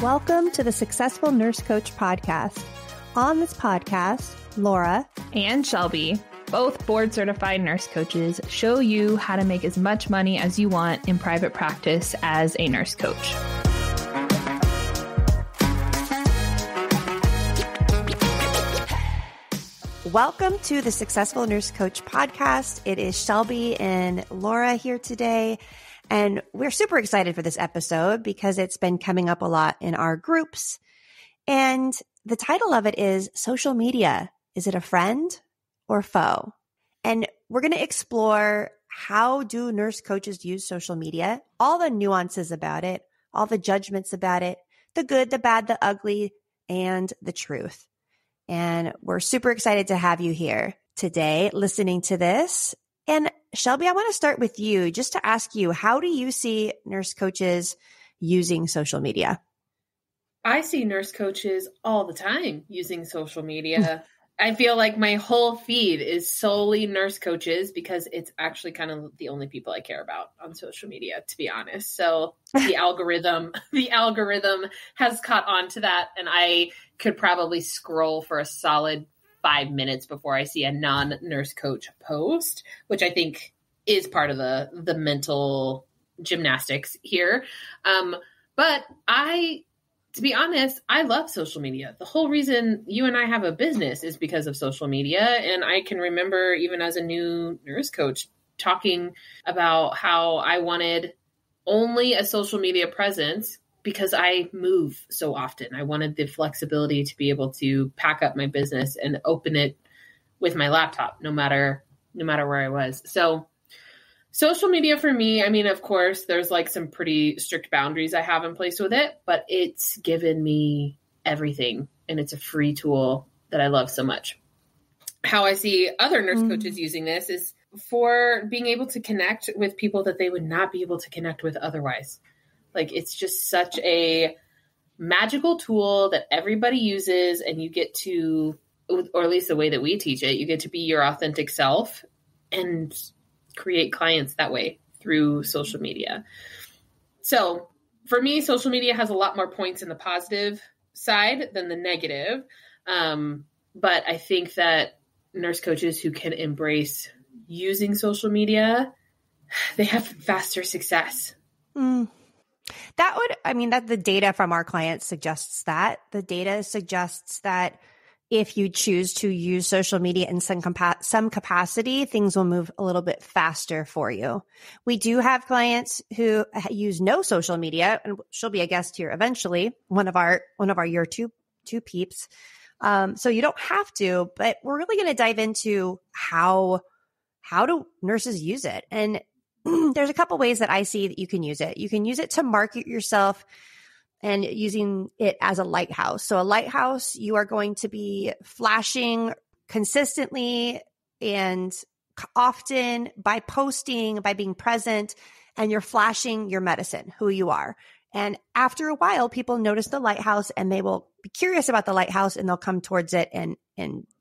Welcome to the Successful Nurse Coach podcast. On this podcast, Laura and Shelby, both board-certified nurse coaches, show you how to make as much money as you want in private practice as a nurse coach. Welcome to the Successful Nurse Coach podcast. It is Shelby and Laura here today. And we're super excited for this episode because it's been coming up a lot in our groups. And the title of it is Social Media. Is it a friend or foe? And we're going to explore how do nurse coaches use social media, all the nuances about it, all the judgments about it, the good, the bad, the ugly, and the truth. And we're super excited to have you here today listening to this. And Shelby, I want to start with you just to ask you, how do you see nurse coaches using social media? I see nurse coaches all the time using social media. I feel like my whole feed is solely nurse coaches because it's actually kind of the only people I care about on social media, to be honest. So the algorithm has caught on to that. And I could probably scroll for a solid 5 minutes before I see a non-nurse coach post, which I think is part of the mental gymnastics here. But to be honest, I love social media. The whole reason you and I have a business is because of social media. And I can remember even as a new nurse coach talking about how I wanted only a social media presence because I move so often. I wanted the flexibility to be able to pack up my business and open it with my laptop, no matter where I was. So social media for me, I mean, of course, there's like some pretty strict boundaries I have in place with it, but it's given me everything. And it's a free tool that I love so much. How I see other nurse coaches using this is for being able to connect with people that they would not be able to connect with otherwise. Like, it's just such a magical tool that everybody uses, and you get to, or at least the way that we teach it, you get to be your authentic self and create clients that way through social media. So for me, social media has a lot more points in the positive side than the negative. But I think that nurse coaches who can embrace using social media, they have faster success. That the data from our clients suggests that. The data suggests that if you choose to use social media in some capacity, things will move a little bit faster for you. We do have clients who use no social media, and she'll be a guest here eventually, one of our year two peeps. So you don't have to, but we're really going to dive into how do nurses use it. And there's a couple ways that I see that you can use it. You can use it to market yourself and using it as a lighthouse. So a lighthouse, you are going to be flashing consistently and often by posting, by being present, and you're flashing your medicine, who you are. And after a while, people notice the lighthouse and they will be curious about the lighthouse and they'll come towards it and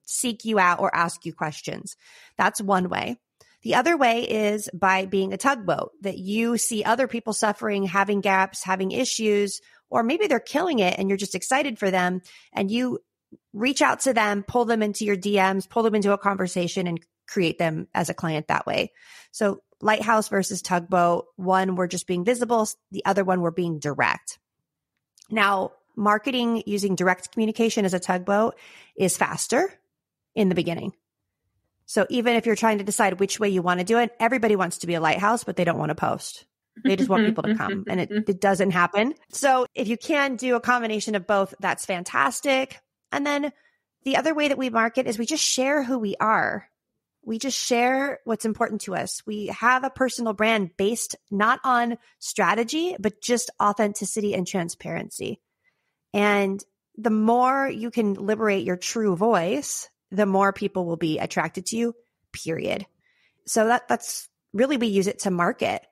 seek you out or ask you questions. That's one way. The other way is by being a tugboat, that you see other people suffering, having gaps, having issues, or maybe they're killing it and you're just excited for them and you reach out to them, pull them into your DMs, pull them into a conversation and create them as a client that way. So lighthouse versus tugboat, one, we're just being visible. The other one, we're being direct. Now, marketing using direct communication as a tugboat is faster in the beginning. So even if you're trying to decide which way you want to do it, everybody wants to be a lighthouse, but they don't want to post. They just want people to come and it doesn't happen. So if you can do a combination of both, that's fantastic. And then the other way that we market is we just share who we are. We just share what's important to us. We have a personal brand based not on strategy, but just authenticity and transparency. And the more you can liberate your true voice, the more people will be attracted to you, period. So that's really, we use it to market.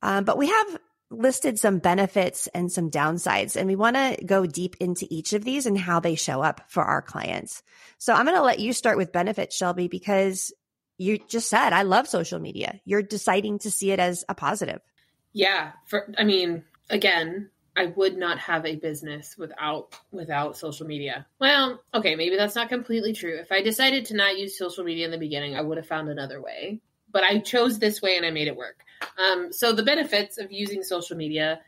But we have listed some benefits and some downsides, and we want to go deep into each of these and how they show up for our clients. So I'm going to let you start with benefits, Shelby, because you just said, I love social media. You're deciding to see it as a positive. Yeah. Again, I would not have a business without social media. Well, okay, maybe that's not completely true. If I decided to not use social media in the beginning, I would have found another way. But I chose this way and I made it work. So the benefits of using social media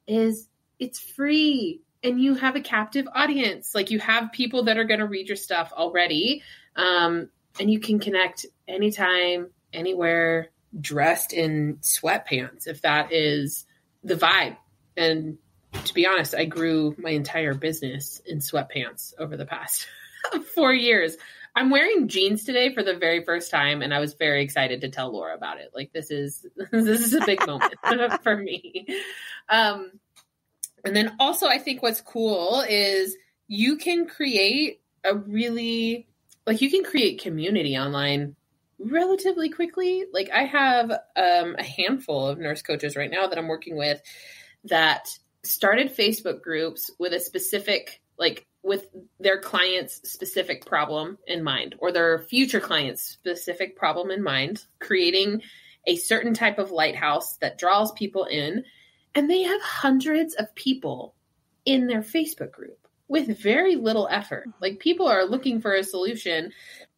is it's free and you have a captive audience. Like, you have people that are going to read your stuff already. And you can connect anytime, anywhere, dressed in sweatpants, if that is the vibe. And to be honest, I grew my entire business in sweatpants over the past 4 years. I'm wearing jeans today for the very first time, and I was very excited to tell Laura about it. Like, this is a big moment for me. And then also, I think what's cool is you can create community online relatively quickly. Like, I have a handful of nurse coaches right now that I'm working with that started Facebook groups with a specific, like, with their client's specific problem in mind, or their future client's specific problem in mind, creating a certain type of lighthouse that draws people in. And they have hundreds of people in their Facebook group with very little effort. Like, people are looking for a solution.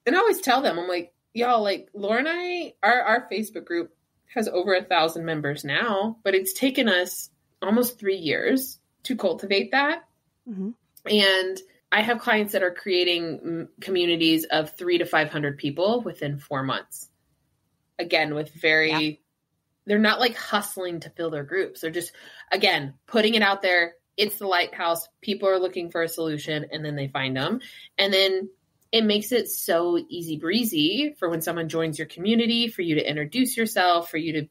And I always tell them, I'm like, y'all, like, Laura and I, our Facebook group has over 1,000 members now, but it's taken us almost 3 years to cultivate that. Mm-hmm. And I have clients that are creating communities of 300 to 500 people within 4 months. Again, with they're not like hustling to fill their groups. They're just, again, putting it out there. It's the lighthouse. People are looking for a solution, and then they find them. And then it makes it so easy breezy for when someone joins your community, for you to introduce yourself, for you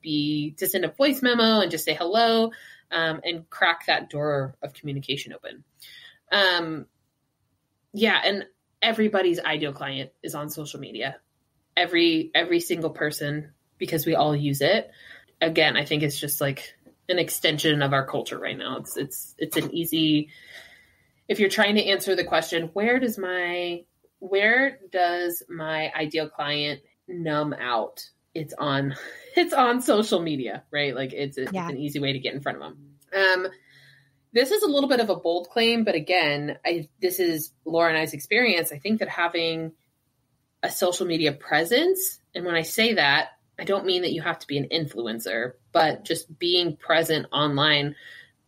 to send a voice memo and just say hello, and crack that door of communication open. And everybody's ideal client is on social media. Every single person, because we all use it. Again, I think it's just like an extension of our culture right now. It's an easy, if you're trying to answer the question, where does my ideal client numb out? It's on social media, right? Like, it's an easy way to get in front of them. This is a little bit of a bold claim, but again, this is Laura and I's experience. I think that having a social media presence, and when I say that, I don't mean that you have to be an influencer, but just being present online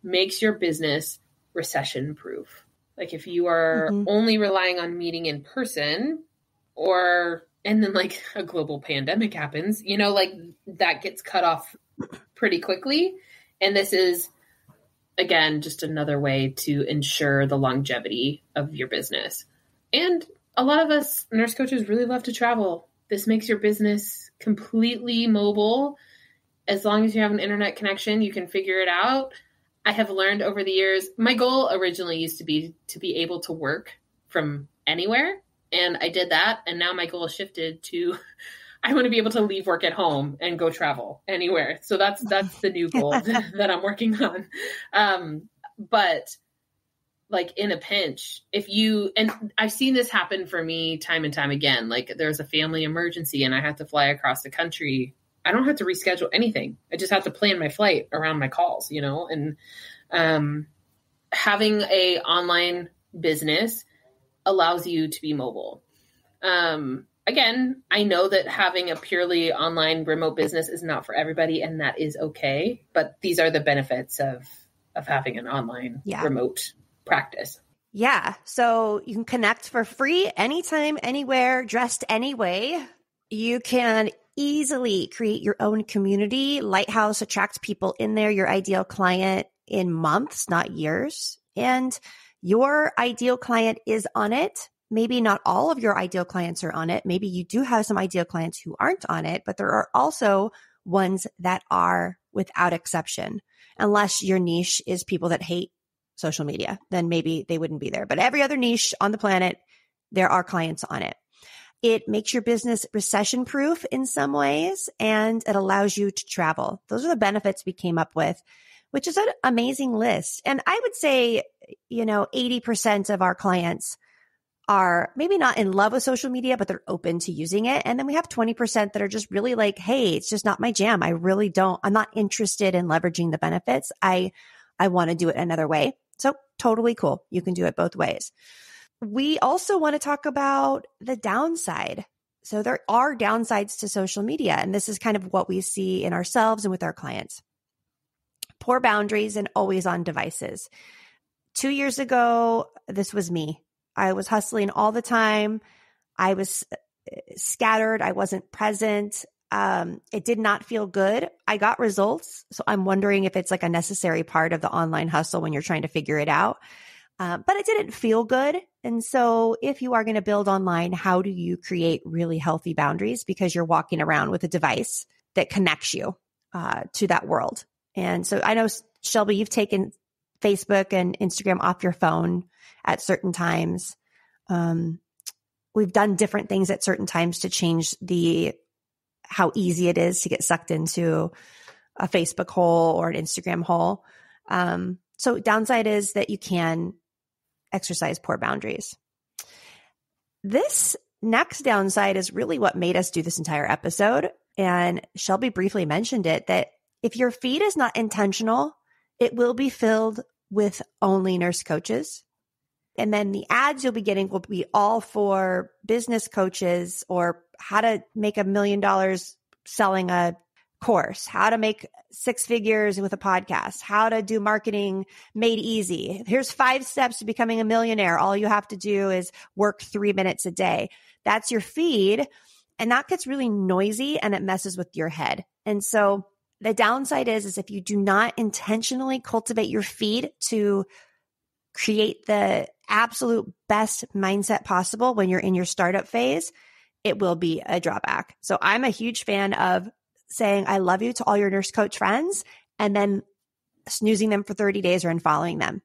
makes your business recession proof. Like, if you are only relying on meeting in person, and then like a global pandemic happens, like, that gets cut off pretty quickly. And this is, again, just another way to ensure the longevity of your business. And a lot of us nurse coaches really love to travel. This makes your business completely mobile. As long as you have an internet connection, you can figure it out. I have learned over the years, my goal originally used to be able to work from anywhere. And I did that. And now my goal has shifted to, I want to be able to leave work at home and go travel anywhere. So that's the new goal that I'm working on. But like, in a pinch, and I've seen this happen for me time and time again, like, there's a family emergency and I have to fly across the country. I don't have to reschedule anything. I just have to plan my flight around my calls, and having a online business allows you to be mobile. Again, I know that having a purely online remote business is not for everybody, and that is okay. But these are the benefits of having an online remote practice. Yeah. So you can connect for free anytime, anywhere, dressed any way. You can easily create your own community. Lighthouse attracts people in there, your ideal client, in months, not years. And your ideal client is on it. Maybe not all of your ideal clients are on it. Maybe you do have some ideal clients who aren't on it, but there are also ones that are, without exception. Unless your niche is people that hate social media, then maybe they wouldn't be there. But every other niche on the planet, there are clients on it. It makes your business recession proof in some ways, and it allows you to travel. Those are the benefits we came up with, which is an amazing list. And I would say, 80% of our clients are maybe not in love with social media, but they're open to using it. And then we have 20% that are just really like, hey, it's just not my jam. I'm not interested in leveraging the benefits. I I want to do it another way. So totally cool. You can do it both ways. We also want to talk about the downside. So there are downsides to social media, and this is kind of what we see in ourselves and with our clients. Poor boundaries and always on devices. 2 years ago, this was me. I was hustling all the time. I was scattered. I wasn't present. It did not feel good. I got results. So I'm wondering if it's like a necessary part of the online hustle when you're trying to figure it out. But it didn't feel good. And so if you are going to build online, how do you create really healthy boundaries? Because you're walking around with a device that connects you to that world. And so I know, Shelby, you've taken Facebook and Instagram off your phone at certain times. We've done different things at certain times to change how easy it is to get sucked into a Facebook hole or an Instagram hole. So downside is that you can exercise poor boundaries. This next downside is really what made us do this entire episode. And Shelby briefly mentioned it, that if your feed is not intentional, it will be filled with only nurse coaches. And then the ads you'll be getting will be all for business coaches or how to make $1 million selling a course, how to make 6 figures with a podcast, how to do marketing made easy. Here's 5 steps to becoming a millionaire. All you have to do is work 3 minutes a day. That's your feed. And that gets really noisy and it messes with your head. And so the downside is if you do not intentionally cultivate your feed to create the absolute best mindset possible when you're in your startup phase, it will be a drawback. So I'm a huge fan of saying I love you to all your nurse coach friends and then snoozing them for 30 days or unfollowing them.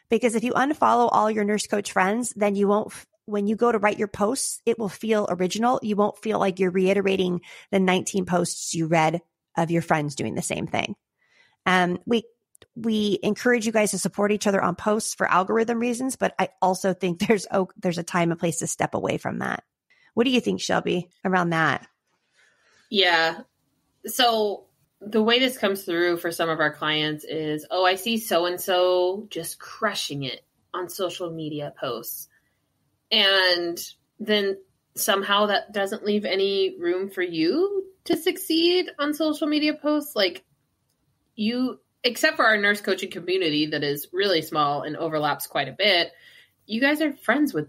Because if you unfollow all your nurse coach friends, then you won't, when you go to write your posts, it will feel original. You won't feel like you're reiterating the 19 posts you read of your friends doing the same thing. We encourage you guys to support each other on posts for algorithm reasons, but I also think there's a time and place to step away from that. What do you think, Shelby, around that? Yeah. So the way this comes through for some of our clients is, oh, I see so-and-so just crushing it on social media posts. And then somehow that doesn't leave any room for you to succeed on social media posts. Like except for our nurse coaching community that is really small and overlaps quite a bit, you guys are friends with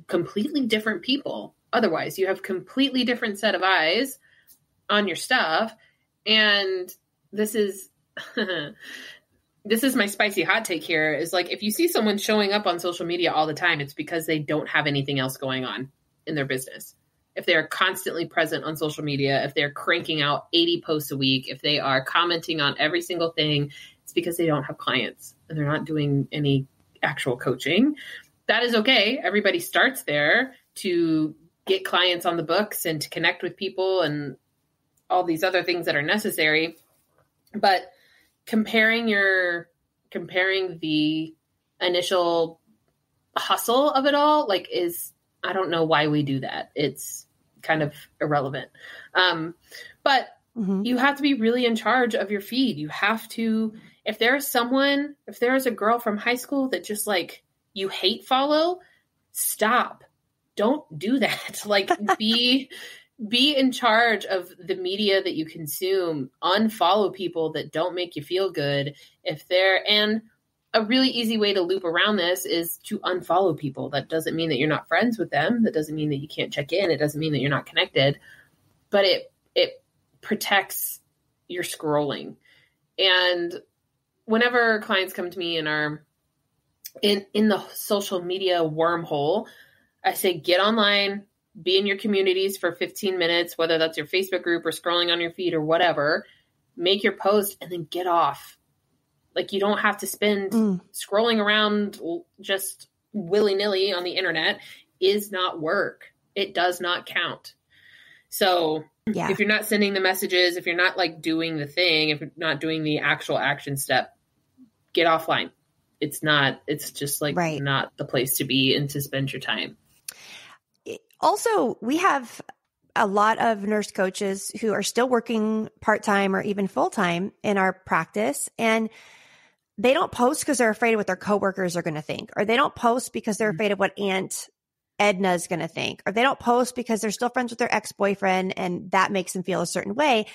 completely different people. Otherwise, you have completely different set of eyes on your stuff. And this is my spicy hot take here is like, if you see someone showing up on social media all the time, it's because they don't have anything else going on in their business. If they're constantly present on social media, if they're cranking out 80 posts a week, if they are commenting on every single thing, it's because they don't have clients and they're not doing any actual coaching. That is okay. Everybody starts there to get clients on the books and to connect with people and all these other things that are necessary. But comparing the initial hustle of it all, I don't know why we do that. It's kind of irrelevant. But you have to be really in charge of your feed. You have to, if there is a girl from high school that just you hate follow, stop. Don't do that. Be in charge of the media that you consume. Unfollow people that don't make you feel good. And a really easy way to loop around this is to unfollow people. That doesn't mean that you're not friends with them. That doesn't mean that you can't check in. It doesn't mean that you're not connected, but it protects your scrolling. And whenever clients come to me and are in the social media wormhole, I say, get online, be in your communities for 15 minutes, whether that's your Facebook group or scrolling on your feed or whatever, make your post and then get off. You don't have to spend scrolling around just willy-nilly on the internet is not work. It does not count. So if you're not sending the messages, if you're not doing the thing, if you're not doing the actual action step, get offline. It's just not the place to be and to spend your time. Also, we have a lot of nurse coaches who are still working part-time or even full-time in our practice. And they don't post because they're afraid of what their coworkers are going to think, or they don't post because they're afraid of what Aunt Edna is going to think, or they don't post because they're still friends with their ex-boyfriend and that makes them feel a certain way.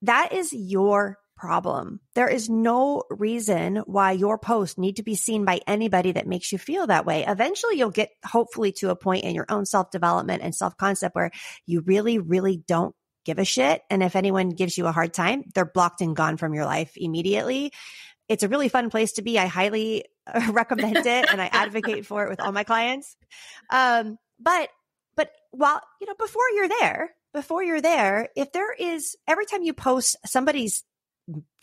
That is your problem. There is no reason why your posts need to be seen by anybody that makes you feel that way. Eventually, you'll get hopefully to a point in your own self-development and self-concept where you really, really don't give a shit. And if anyone gives you a hard time, they're blocked and gone from your life immediately. It's a really fun place to be. I highly recommend it and I advocate for it with all my clients. But while, before you're there, if there is, every time you post, somebody's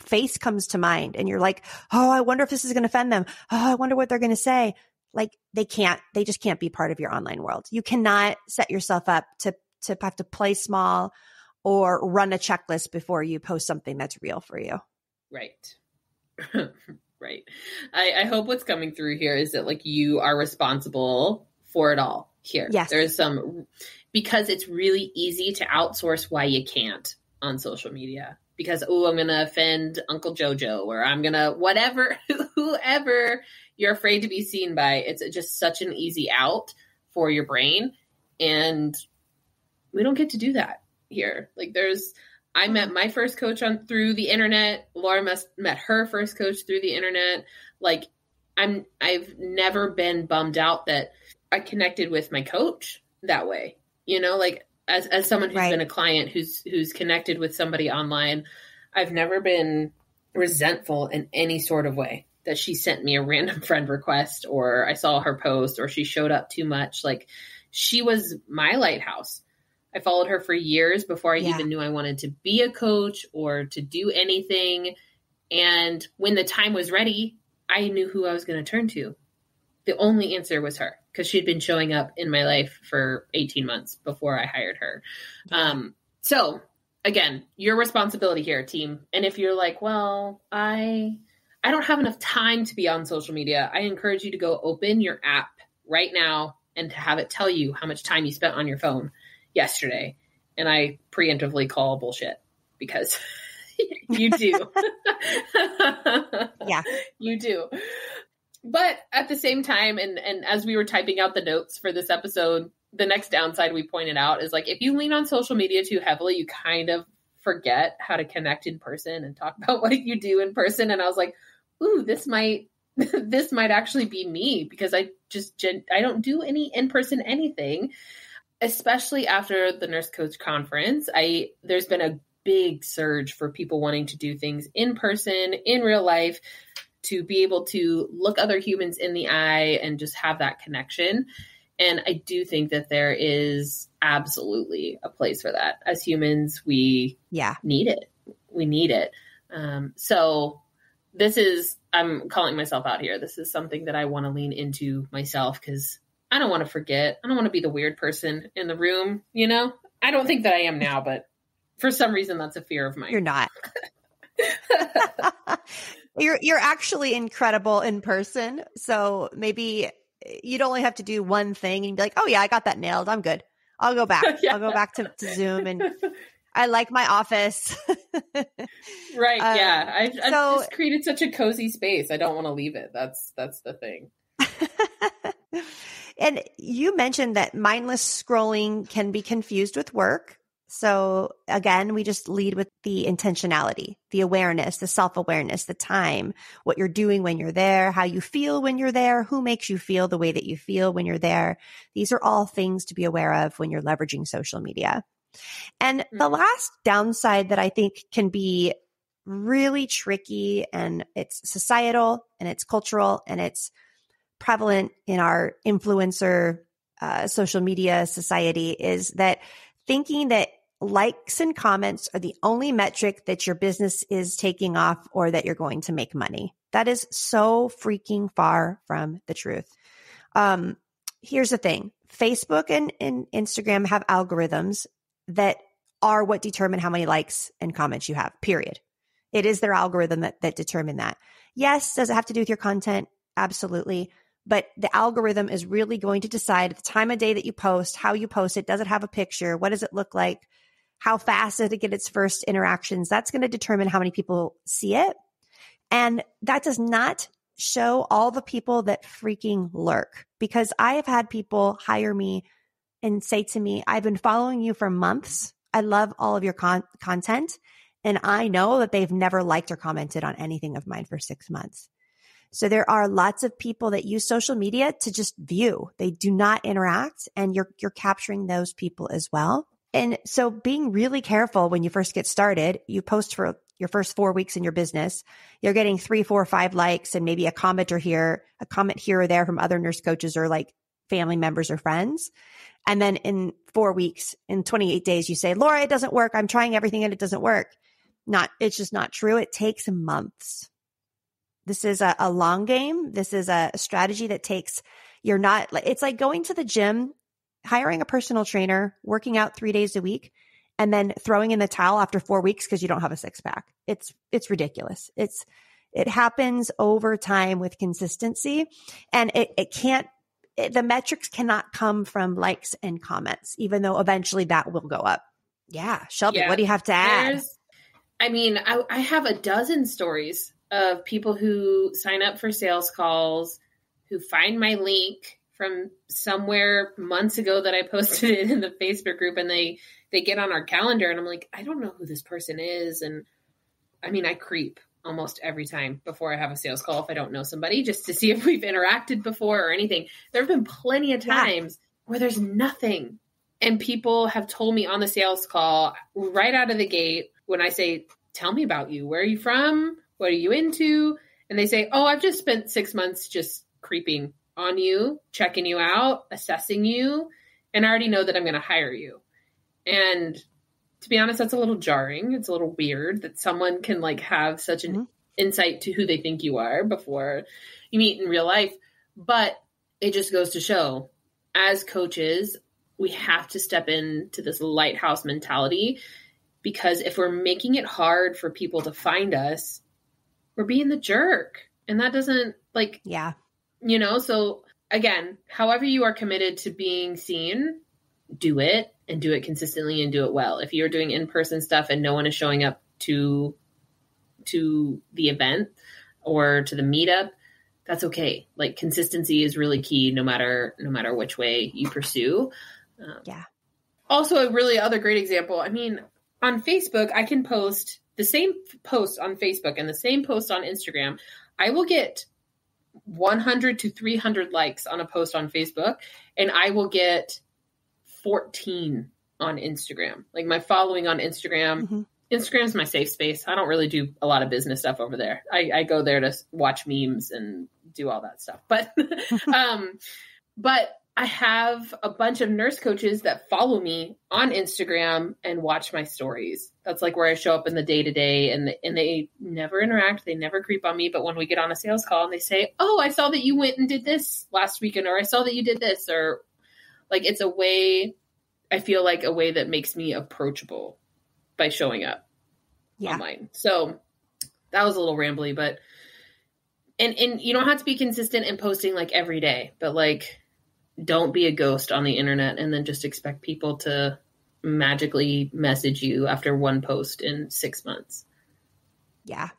face comes to mind and you're like, oh, I wonder if this is going to offend them. Oh, I wonder what they're going to say. Like they just can't be part of your online world. You cannot set yourself up to have to play small or run a checklist before you post something that's real for you. Right. Right. I hope what's coming through here is that like you are responsible for it all here. Yes. There's because it's really easy to outsource why you can't on social media because, I'm going to offend Uncle Jojo or I'm going to whoever you're afraid to be seen by. It's just such an easy out for your brain. And we don't get to do that here. Like I met my first coach through the internet. Laura met her first coach through the internet. Like I've never been bummed out that I connected with my coach that way. Like as someone who's been a client who's connected with somebody online, I've never been resentful in any sort of way that she sent me a random friend request or I saw her post or she showed up too much. Like she was my lighthouse. I followed her for years before I even knew I wanted to be a coach or to do anything. And when the time was ready, I knew who I was going to turn to. The only answer was her because she'd been showing up in my life for 18 months before I hired her. So again, your responsibility here, team. And if you're like, well, I don't have enough time to be on social media, I encourage you to go open your app right now and to have it tell you how much time you spent on your phone yesterday. And I preemptively call bullshit because you do. Yeah, you do. But at the same time, and as we were typing out the notes for this episode, the next downside we pointed out is like, if you lean on social media too heavily, you kind of forget how to connect in person and talk about what you do in person. And I was like, ooh, this might actually be me because I don't do any in-person anything. Especially after the Nurse Coach Conference, there's been a big surge for people wanting to do things in person, in real life, to be able to look other humans in the eye and just have that connection. And I do think that there is absolutely a place for that. As humans, we need it. We need it. So I'm calling myself out here. This is something that I want to lean into myself because I don't want to forget. I don't want to be the weird person in the room, I don't think that I am now, but for some reason that's a fear of mine. You're not. You're actually incredible in person. So maybe you'd only have to do one thing and be like, oh yeah, I got that nailed. I'm good. I'll go back. I'll go back to Zoom and I like my office. Right. Yeah. I've just created such a cozy space. I don't want to leave it. That's the thing. And you mentioned that mindless scrolling can be confused with work. So again, we just lead with the intentionality, the awareness, the self-awareness, the time, what you're doing when you're there, how you feel when you're there, who makes you feel the way that you feel when you're there. These are all things to be aware of when you're leveraging social media. And the last downside that I think can be really tricky, and it's societal and it's cultural and it's prevalent in our influencer social media society, is that thinking that likes and comments are the only metric that your business is taking off or that you're going to make money. That is so freaking far from the truth. Here's the thing. Facebook and Instagram have algorithms that are what determine how many likes and comments you have, period. It is their algorithm that determine that. Yes, does it have to do with your content? Absolutely. But the algorithm is really going to decide the time of day that you post, how you post it. Does it have a picture? What does it look like? How fast did it get its first interactions? That's going to determine how many people see it. And that does not show all the people that freaking lurk, because I have had people hire me and say to me, I've been following you for months. I love all of your content. And I know that they've never liked or commented on anything of mine for 6 months. So there are lots of people that use social media to just view. They do not interact, and you're capturing those people as well. And so being really careful when you first get started, you post for your first 4 weeks in your business, you're getting 3, 4, 5 likes and maybe a comment here or there from other nurse coaches or like family members or friends. And then in 4 weeks, in 28 days, you say, Laura, it doesn't work. I'm trying everything and it doesn't work. It's just not true. It takes months. This is a long game. This is a strategy that takes, it's like going to the gym, hiring a personal trainer, working out 3 days a week, and then throwing in the towel after 4 weeks because you don't have a six pack. It's ridiculous. It happens over time with consistency, and the metrics cannot come from likes and comments, even though eventually that will go up. Yeah. Shelby, what do you have to add? I have a dozen stories of people who sign up for sales calls, who find my link from somewhere months ago that I posted it in the Facebook group, and they get on our calendar, and I'm like, I don't know who this person is. And I creep almost every time before I have a sales call if I don't know somebody, just to see if we've interacted before or anything. There have been plenty of times where there's nothing. And people have told me on the sales call right out of the gate, when I say, tell me about you. Where are you from? What are you into? And they say, oh, I've just spent 6 months just creeping on you, checking you out, assessing you. And I already know that I'm going to hire you. And to be honest, that's a little jarring. It's a little weird that someone can have such an insight to who they think you are before you meet in real life. But it just goes to show, as coaches, we have to step into this lighthouse mentality, because if we're making it hard for people to find us, we're being the jerk. And that doesn't so again, however you are committed to being seen, do it, and do it consistently and do it well. If you're doing in-person stuff and no one is showing up to the event or to the meetup, that's okay. Consistency is really key, no matter which way you pursue. Also, a really other great example. On Facebook, I can post the same post on Facebook and the same post on Instagram. I will get 100 to 300 likes on a post on Facebook, and I will get 14 on Instagram. My following on Instagram, Instagram's my safe space. I don't really do a lot of business stuff over there. I go there to watch memes and do all that stuff. But, but I have a bunch of nurse coaches that follow me on Instagram and watch my stories. That's where I show up in the day-to-day, and they never interact. They never creep on me. But when we get on a sales call and they say, oh, I saw that you went and did this last weekend, or I saw that you did this, or it's a way, I feel like a way that makes me approachable by showing up online. So that was a little rambly, but, and you don't have to be consistent in posting every day, but don't be a ghost on the internet and then just expect people to magically message you after one post in 6 months. Yeah.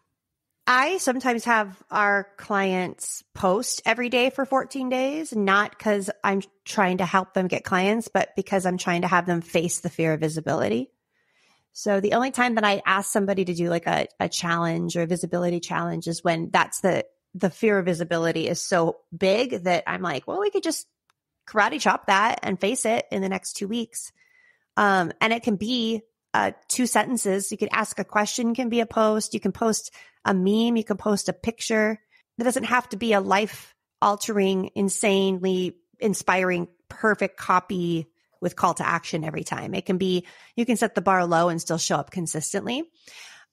I sometimes have our clients post every day for 14 days, not because I'm trying to help them get clients, but because I'm trying to have them face the fear of visibility. So the only time that I ask somebody to do a challenge or a visibility challenge is when that's the fear of visibility is so big that I'm like, well, we could just karate chop that and face it in the next 2 weeks. And it can be 2 sentences. You could ask a question, can be a post. You can post a meme. You can post a picture. It doesn't have to be a life-altering, insanely inspiring, perfect copy with call to action every time. It can be, you can set the bar low and still show up consistently.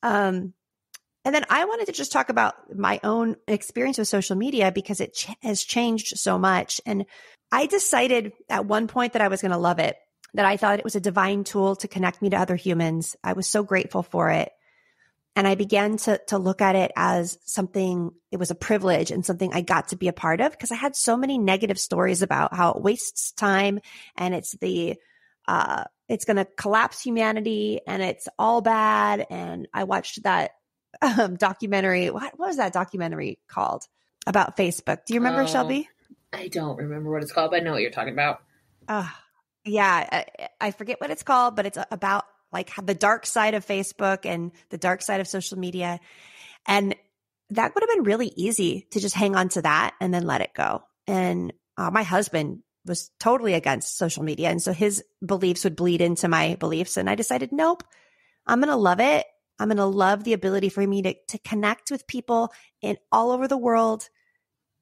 And then I wanted to just talk about my own experience with social media, because it has changed so much. And I decided at one point that I was going to love it, that I thought it was a divine tool to connect me to other humans. I was so grateful for it. And I began to look at it as something, it was a privilege and something I got to be a part of, because I had so many negative stories about how it wastes time and it's going to collapse humanity and it's all bad. And I watched that documentary. What was that documentary called about Facebook? Do you remember, Shelby? I don't remember what it's called, but I know what you're talking about. Yeah. I forget what it's called, but it's about like the dark side of Facebook and the dark side of social media. And that would have been really easy to just hang on to that and then let it go. And my husband was totally against social media. And so his beliefs would bleed into my beliefs. And I decided, nope, I'm going to love it. I'm going to love the ability for me to connect with people in all over the world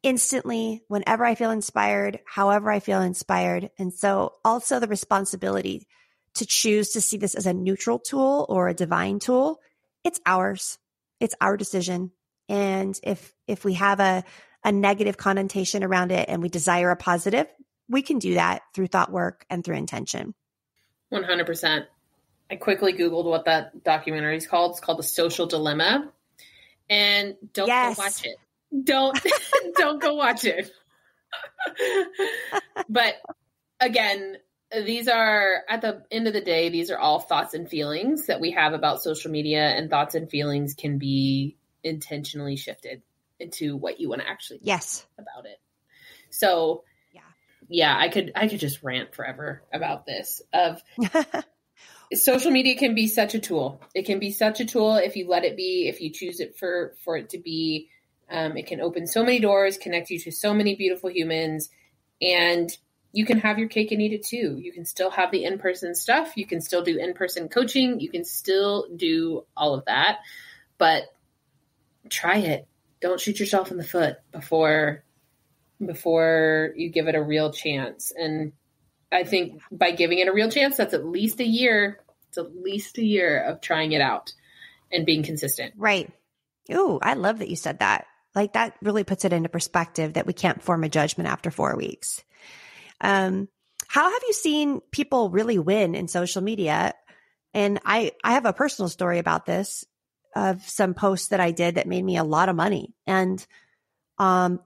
instantly, whenever I feel inspired, however I feel inspired. And so also the responsibility to choose to see this as a neutral tool or a divine tool. It's ours. It's our decision. And if we have a negative connotation around it and we desire a positive, we can do that through thought work and through intention. 100%. I quickly Googled what that documentary is called. It's called The Social Dilemma. And don't go watch it. Don't go watch it. But again, these are, at the end of the day, these are all thoughts and feelings that we have about social media, and thoughts and feelings can be intentionally shifted into what you want to actually do about it. So yeah, I could just rant forever about this social media can be such a tool. It can be such a tool if you let it be, if you choose it for it to be. It can open so many doors, connect you to so many beautiful humans, and you can have your cake and eat it too. You can still have the in-person stuff. You can still do in-person coaching. You can still do all of that, but try it. Don't shoot yourself in the foot before you give it a real chance. And I think by giving it a real chance, that's at least a year. It's at least a year of trying it out and being consistent. Right. Ooh, I love that you said that. Like that really puts it into perspective that we can't form a judgment after 4 weeks. How have you seen people really win in social media? And I have a personal story about this, of some posts that I did that made me a lot of money. And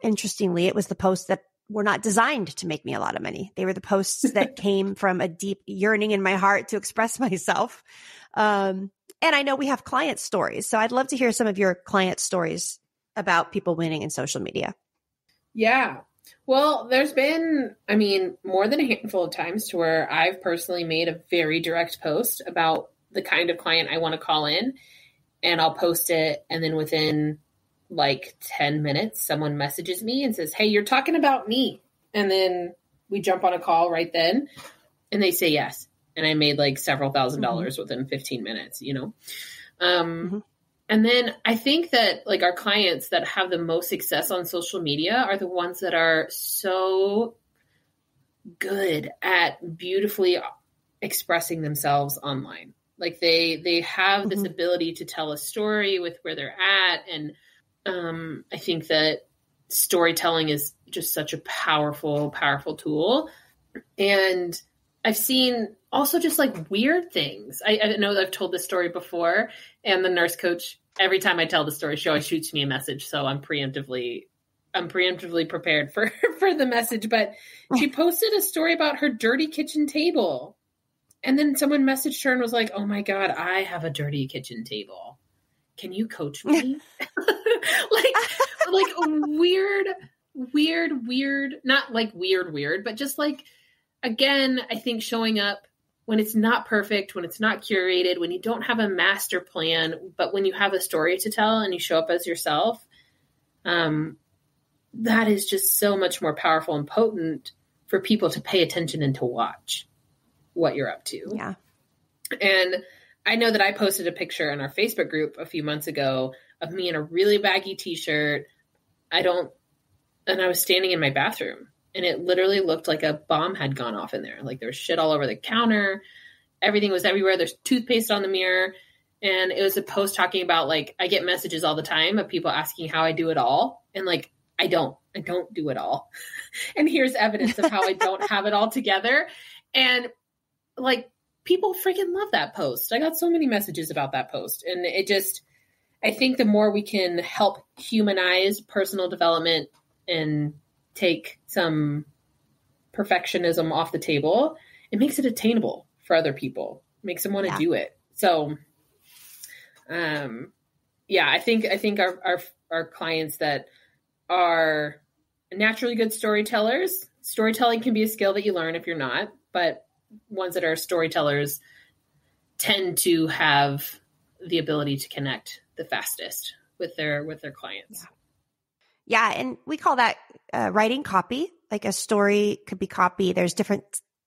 interestingly, it was the posts that were not designed to make me a lot of money. They were the posts that came from a deep yearning in my heart to express myself. And I know we have client stories, so I'd love to hear some of your client stories about people winning in social media. Yeah. Well, there's been, more than a handful of times to where I've personally made a very direct post about the kind of client I want to call in, and I'll post it. And then within like 10 minutes, someone messages me and says, "Hey, you're talking about me." And then we jump on a call right then, and they say yes. And I made like several $1,000s within 15 minutes, And then I think that like our clients that have the most success on social media are the ones that are so good at beautifully expressing themselves online. Like they have this ability to tell a story with where they're at. And I think that storytelling is just such a powerful, powerful tool. And I've seen also just like weird things. I know that I've told this story before, and the nurse coach, every time I tell the story, she always shoots me a message. So I'm preemptively prepared for the message. But she posted a story about her dirty kitchen table. And then someone messaged her and was like, "Oh my God, I have a dirty kitchen table. Can you coach me?" like weird, not like weird, but just like, again, I think showing up when it's not perfect, when it's not curated, when you don't have a master plan, but when you have a story to tell and you show up as yourself, that is just so much more powerful and potent for people to pay attention and to watch what you're up to. Yeah. And I know that I posted a picture in our Facebook group a few months ago of me in a really baggy t-shirt. And I was standing in my bathroom, and it literally looked like a bomb had gone off in there. Like there was shit all over the counter. Everything was everywhere. There's toothpaste on the mirror. And it was a post talking about like, I get messages all the time of people asking how I do it all. And like, I don't do it all. And here's evidence of how I don't have it all together. And like, people freaking love that post. I got so many messages about that post. And I think the more we can help humanize personal development and take some perfectionism off the table, it makes it attainable for other people. It makes them want to do it. So, Yeah, I think our clients that are naturally good storytellers, storytelling can be a skill that you learn if you're not, but ones that are storytellers tend to have the ability to connect the fastest with their clients. Yeah. And we call that writing copy. Like a story could be copy. There's different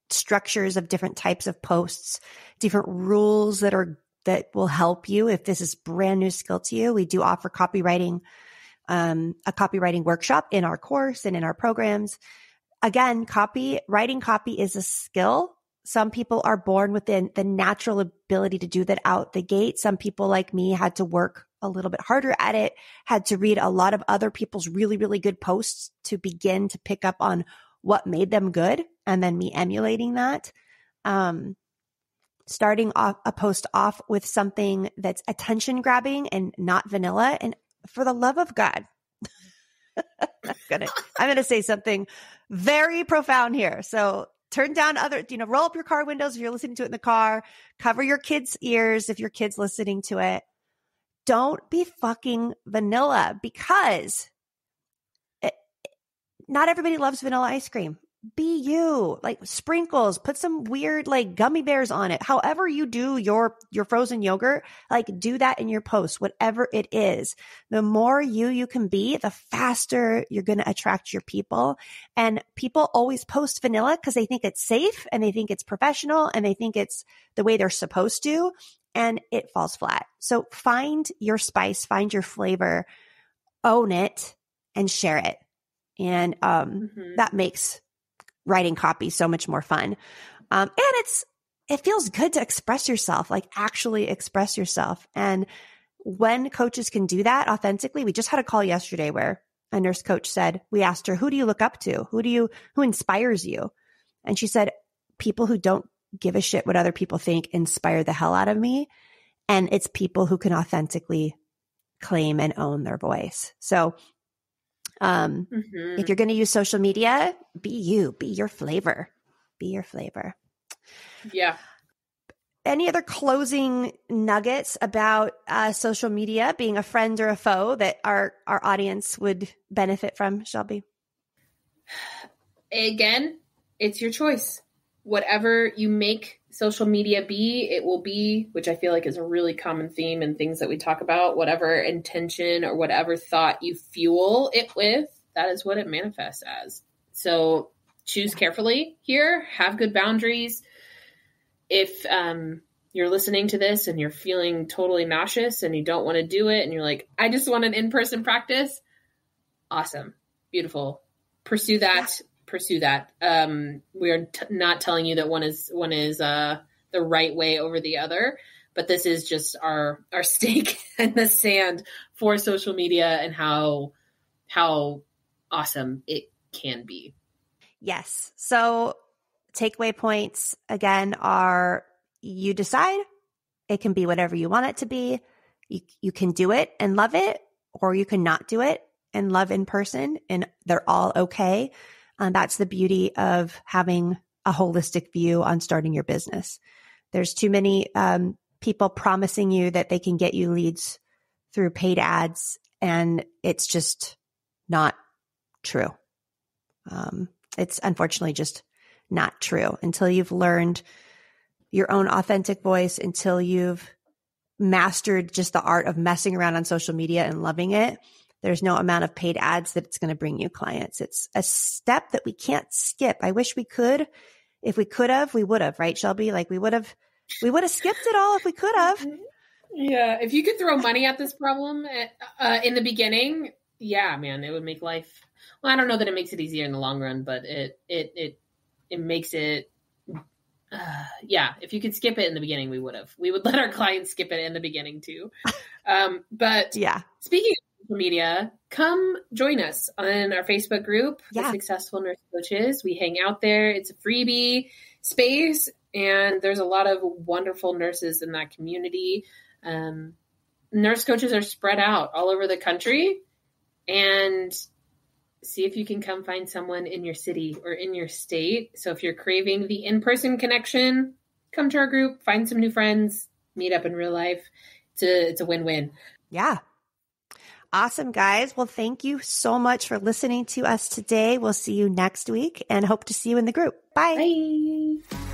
structures of different types of posts, different rules that will help you if this is brand new skill to you. We do offer copywriting, a copywriting workshop in our course and in our programs. Again, writing copy is a skill. Some people are born with the natural ability to do that out the gate. Some people like me had to work a little bit harder at it, had to read a lot of other people's really, really good posts to begin to pick up on what made them good. And then me emulating that. Starting off a post off with something that's attention grabbing and not vanilla. And for the love of God, I'm going to say something very profound here. So turn down roll up your car windows if you're listening to it in the car, cover your kids' ears if your kid's listening to it. Don't be fucking vanilla, because not everybody loves vanilla ice cream. Be you. Like sprinkles, put some weird like gummy bears on it. However you do your frozen yogurt, like do that in your post, whatever it is. The more you can be, the faster you're going to attract your people. And people always post vanilla because they think it's safe and they think it's professional and they think it's the way they're supposed to. And it falls flat. So find your spice, find your flavor, own it, and share it. And that makes writing copy so much more fun. And it feels good to express yourself, like actually express yourself. And when coaches can do that authentically, we just had a call yesterday where a nurse coach said, we asked her, who do you look up to? Who inspires you? And she said, people who don't give a shit what other people think inspire the hell out of me. And it's people who can authentically claim and own their voice. So if you're going to use social media, be your flavor, be your flavor. Yeah. Any other closing nuggets about social media being a friend or a foe that our audience would benefit from, Shelby? Again, it's your choice. Whatever you make social media be, it will be, which I feel like is a really common theme in things that we talk about. Whatever intention or whatever thought you fuel it with, that is what it manifests as. So choose carefully here, have good boundaries. If you're listening to this and you're feeling totally nauseous and you don't want to do it and you're like, I just want an in-person practice, awesome, beautiful. Pursue that. We are not telling you that one is the right way over the other, but this is just our stake in the sand for social media and how awesome it can be. Yes. So takeaway points again are, you decide. It can be whatever you want it to be. You can do it and love it, or you can not do it and love in person, and they're all okay. That's the beauty of having a holistic view on starting your business. There's too many people promising you that they can get you leads through paid ads, and it's just not true. It's unfortunately just not true until you've learned your own authentic voice, until you've mastered just the art of messing around on social media and loving it. There's no amount of paid ads that it's going to bring you clients. It's a step that we can't skip. I wish we could. If we could have, we would have, right, Shelby? Like we would have skipped it all if we could have. Yeah. If you could throw money at this problem in the beginning, yeah, man, it would make life. Well, I don't know that it makes it easier in the long run, but it makes it. Yeah. If you could skip it in the beginning, we would have. We would let our clients skip it in the beginning too. But yeah. Speaking of media, come join us on our Facebook group, The Successful Nurse Coaches. We hang out there. It's a freebie space, and there's a lot of wonderful nurses in that community. Nurse coaches are spread out all over the country, and see if you can come find someone in your city or in your state. So if you're craving the in-person connection, come to our group, find some new friends, meet up in real life. It's a win-win. Yeah. Awesome, guys. Well, thank you so much for listening to us today. We'll see you next week and hope to see you in the group. Bye. Bye.